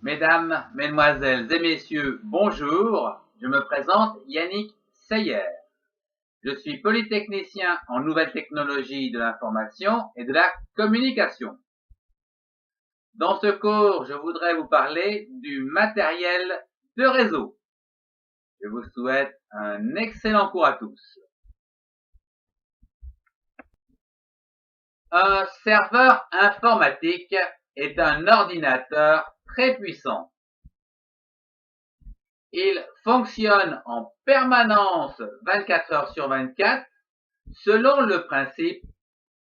Mesdames, Mesdemoiselles et Messieurs, bonjour. Je me présente Yannick Seyer. Je suis polytechnicien en nouvelles technologies de l'information et de la communication. Dans ce cours, je voudrais vous parler du matériel de réseau. Je vous souhaite un excellent cours à tous. Un serveur informatique est un ordinateur très puissant. Il fonctionne en permanence 24 heures sur 24 selon le principe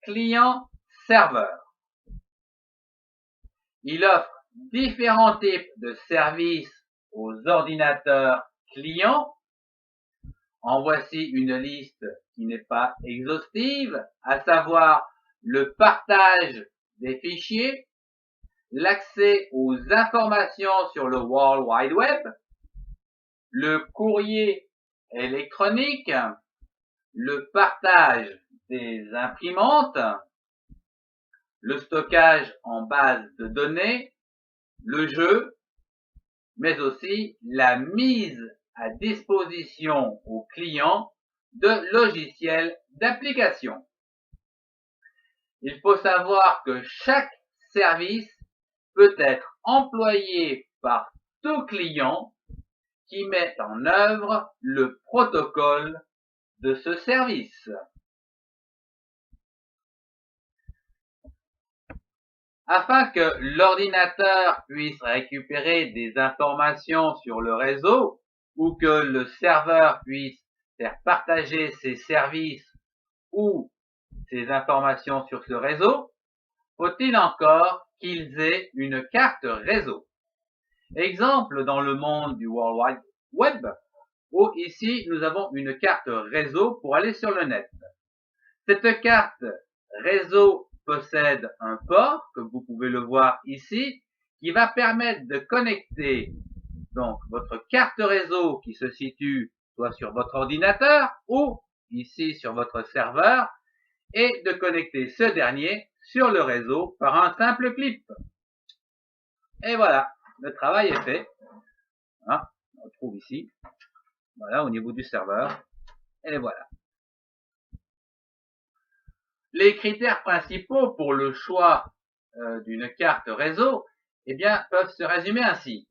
client-serveur. Il offre différents types de services aux ordinateurs clients. En voici une liste qui n'est pas exhaustive, à savoir le partage des fichiers, l'accès aux informations sur le World Wide Web, le courrier électronique, le partage des imprimantes, le stockage en base de données, le jeu, mais aussi la mise à disposition aux clients de logiciels d'application. Il faut savoir que chaque service peut être employé par tout client qui met en œuvre le protocole de ce service. Afin que l'ordinateur puisse récupérer des informations sur le réseau ou que le serveur puisse faire partager ses services ou ses informations sur ce réseau, faut-il encore qu'ils aient une carte réseau. Exemple dans le monde du World Wide Web, où ici nous avons une carte réseau pour aller sur le net. Cette carte réseau possède un port, comme vous pouvez le voir ici, qui va permettre de connecter donc votre carte réseau qui se situe soit sur votre ordinateur ou ici sur votre serveur et de connecter ce dernier sur le réseau par un simple clip. Et voilà, le travail est fait. Hein, on retrouve ici, voilà, au niveau du serveur, et les voilà. Les critères principaux pour le choix d'une carte réseau, eh bien, peuvent se résumer ainsi.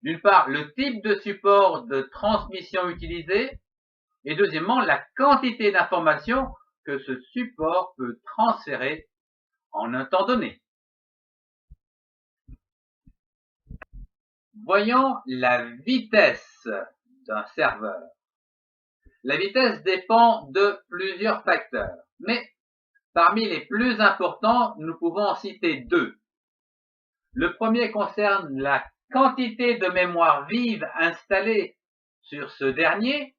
D'une part, le type de support de transmission utilisé, et deuxièmement, la quantité d'informations que ce support peut transférer en un temps donné. Voyons la vitesse d'un serveur. La vitesse dépend de plusieurs facteurs, mais parmi les plus importants, nous pouvons en citer deux. Le premier concerne la quantité de mémoire vive installée sur ce dernier,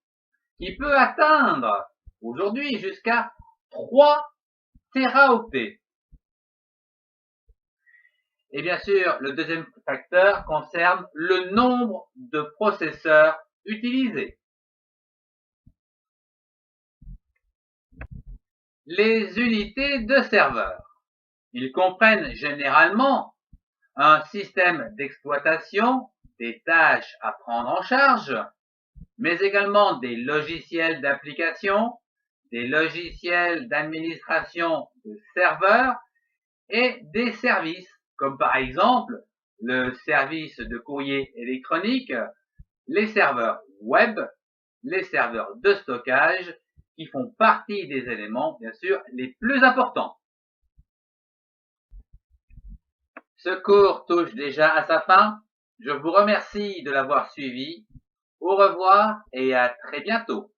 qui peut atteindre aujourd'hui jusqu'à 3 téraoctets. Et bien sûr, le deuxième facteur concerne le nombre de processeurs utilisés. Les unités de serveur. Ils comprennent généralement un système d'exploitation, des tâches à prendre en charge, mais également des logiciels d'application, des logiciels d'administration de serveurs et des services, comme par exemple le service de courrier électronique, les serveurs web, les serveurs de stockage, qui font partie des éléments, bien sûr, les plus importants. Ce cours touche déjà à sa fin. Je vous remercie de l'avoir suivi. Au revoir et à très bientôt.